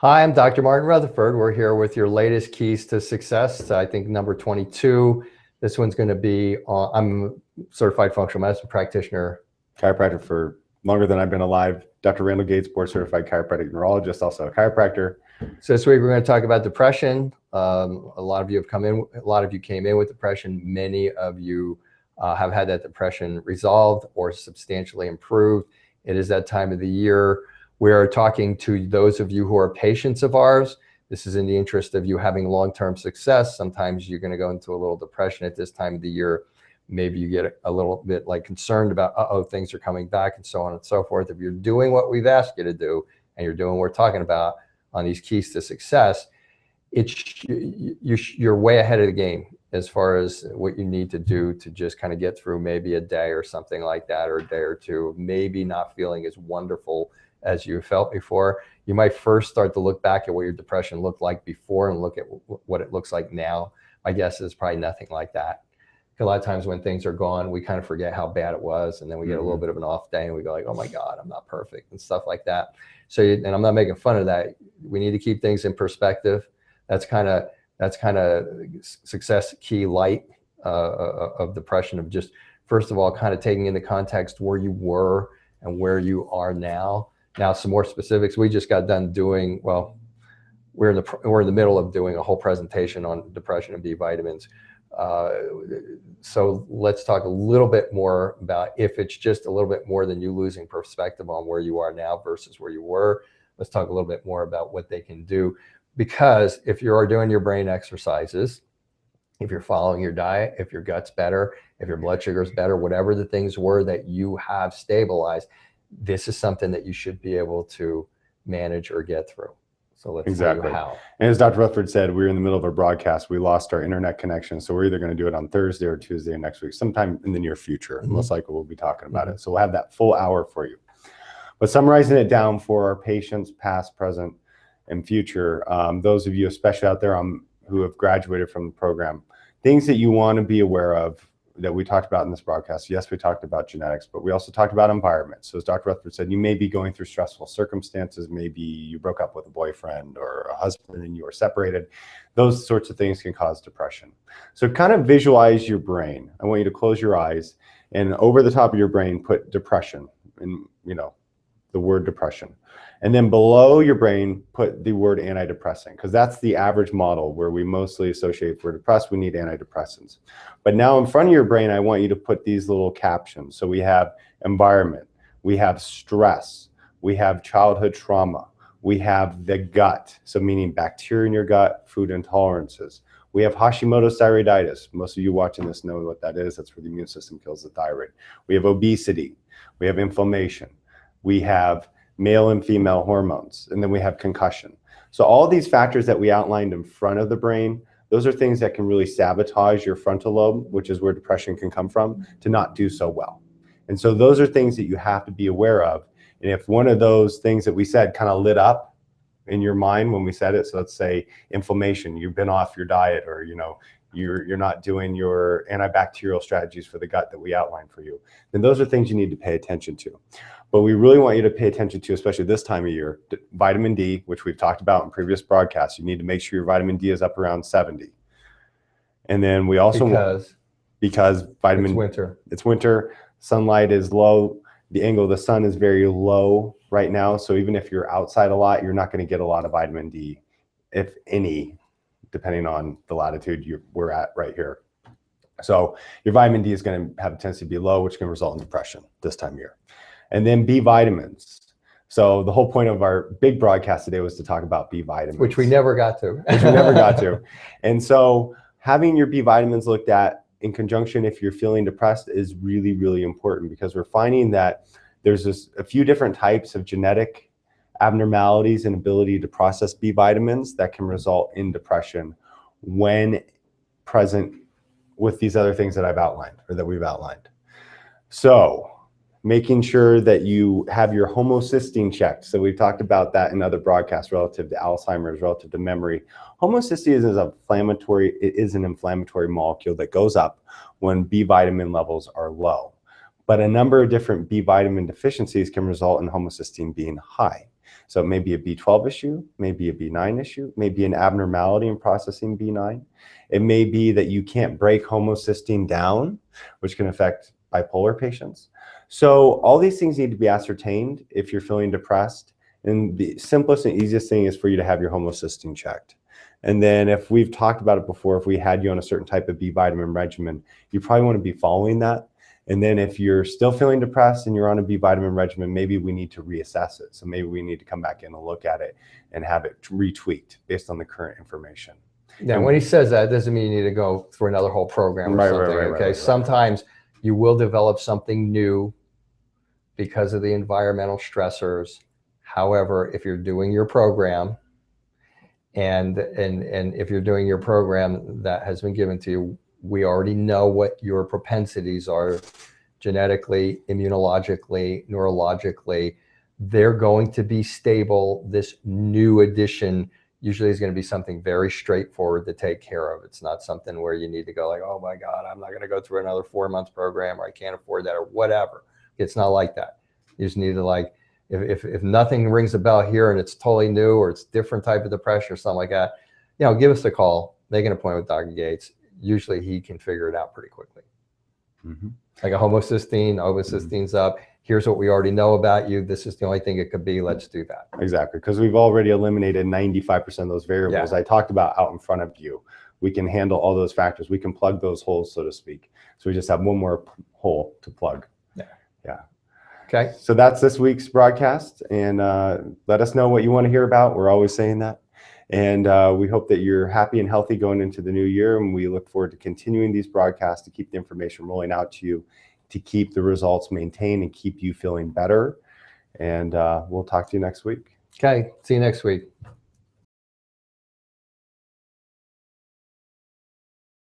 Hi, I'm Dr. Martin Rutherford. We're here with your latest keys to success. I think number 22. This one's going to be on, I'm a certified functional medicine practitioner. Chiropractor for longer than I've been alive. Dr. Randall Gates, board certified chiropractic neurologist, also a chiropractor. So this week we're going to talk about depression. A lot of you have come in, a lot of you came in with depression. Many of you have had that depression resolved or substantially improved. It is that time of the year. We are talking to those of you who are patients of ours. This is in the interest of you having long-term success. Sometimes you're going to go into a little depression at this time of the year. Maybe you get a little bit like concerned about, things are coming back and so on and so forth. If you're doing what we've asked you to do and you're doing what we're talking about on these keys to success, you're way ahead of the game as far as what you need to do to just kind of get through maybe a day or something like that, or a day or two, maybe not feeling as wonderful as you felt before. You might first start to look back at what your depression looked like before and look at what it looks like now. My guess is probably nothing like that. A lot of times when things are gone, we kind of forget how bad it was, and then we get a little bit of an off day and we go like, oh my God, I'm not perfect and stuff like that. So, and I'm not making fun of that. We need to keep things in perspective. That's kind of success key light of depression, of just, first of all, kind of taking into context where you were and where you are now. Now, some more specifics. We just got done doing, well, we're in the middle of doing a whole presentation on depression and B vitamins. So let's talk a little bit more about, if it's just a little bit more than you losing perspective on where you are now versus where you were, let's talk a little bit more about what they can do. Because if you are doing your brain exercises, if you're following your diet, if your gut's better, if your blood sugar's better, whatever the things were that you have stabilized, this is something that you should be able to manage or get through. So let's see how. And as Dr. Rutherford said, we were in the middle of our broadcast. We lost our internet connection. So we're either going to do it on Thursday or Tuesday next week, sometime in the near future. Most likely we'll be talking about it. So we'll have that full hour for you. But summarizing it down for our patients, past, present, and future, those of you especially out there who have graduated from the program, things that you want to be aware of that we talked about in this broadcast. Yes, we talked about genetics, but we also talked about environment. So as Dr. Rutherford said, you may be going through stressful circumstances. Maybe you broke up with a boyfriend or a husband and you are separated. Those sorts of things can cause depression. So kind of visualize your brain. I want you to close your eyes and over the top of your brain, put depression and, the word depression. And then below your brain, put the word antidepressant, because that's the average model where we mostly associate, if we're depressed, we need antidepressants. But now in front of your brain, I want you to put these little captions. So we have environment, we have stress, we have childhood trauma, we have the gut, so meaning bacteria in your gut, food intolerances. We have Hashimoto's thyroiditis. Most of you watching this know what that is. That's where the immune system kills the thyroid. We have obesity, we have inflammation, we have male and female hormones, and then we have concussion. So all these factors that we outlined in front of the brain, those are things that can really sabotage your frontal lobe, which is where depression can come from, to not do so well. And so those are things that you have to be aware of. And if one of those things that we said kind of lit up in your mind when we said it, so let's say inflammation, you've been off your diet, or you're not doing your antibacterial strategies for the gut that we outlined for you, then those are things you need to pay attention to. But we really want you to pay attention to, especially this time of year, vitamin D, which we've talked about in previous broadcasts. You need to make sure your vitamin D is up around 70. And then we also because vitamin, it's winter, sunlight is low, the angle of the sun is very low right now. So even if you're outside a lot, you're not going to get a lot of vitamin D, if any, depending on the latitude we're at right here. So your vitamin D is going to have a tendency to be low, which can result in depression this time of year. And then B vitamins. So the whole point of our big broadcast today was to talk about B vitamins. Which we never got to. And so having your B vitamins looked at in conjunction, if you're feeling depressed, is really, really important, because we're finding that there's a few different types of genetic abnormalities and ability to process B vitamins that can result in depression when present with these other things that I've outlined, or that we've outlined. So making sure that you have your homocysteine checked. So we've talked about that in other broadcasts relative to Alzheimer's, relative to memory. Homocysteine is an inflammatory molecule that goes up when B vitamin levels are low. But a number of different B vitamin deficiencies can result in homocysteine being high. So it may be a B12 issue, maybe a B9 issue, maybe an abnormality in processing B9. It may be that you can't break homocysteine down, which can affect bipolar patients. So all these things need to be ascertained if you're feeling depressed. And the simplest and easiest thing is for you to have your homocysteine checked. And then if we've talked about it before, if we had you on a certain type of B vitamin regimen, you probably want to be following that. And then if you're still feeling depressed and you're on a B vitamin regimen, maybe we need to reassess it. So maybe we need to come back in and look at it and have it retweaked based on the current information. Now, when he says that, it doesn't mean you need to go through another whole program or something, okay? Sometimes you will develop something new because of the environmental stressors. However, if you're doing your program and if you're doing your program that has been given to you, we already know what your propensities are genetically, immunologically, neurologically. They're going to be stable. This new addition usually is going to be something very straightforward to take care of. It's not something where you need to go like, oh my God, I'm not going to go through another 4 months program, or I can't afford that, or whatever. It's not like that. You just need to, like, if nothing rings a bell here and it's totally new or it's different type of depression or something like that, give us a call, make an appointment with Dr. Gates. Usually he can figure it out pretty quickly. Mm-hmm. Like a homocystine's up. Here's what we already know about you. This is the only thing it could be. Let's do that. Exactly, because we've already eliminated 95% of those variables I talked about out in front of you. We can handle all those factors. We can plug those holes, so to speak. So we just have one more hole to plug. Yeah. Okay. So that's this week's broadcast. And let us know what you want to hear about. We're always saying that. And we hope that you're happy and healthy going into the new year. And we look forward to continuing these broadcasts to keep the information rolling out to you, to keep the results maintained and keep you feeling better. And we'll talk to you next week. Okay. See you next week.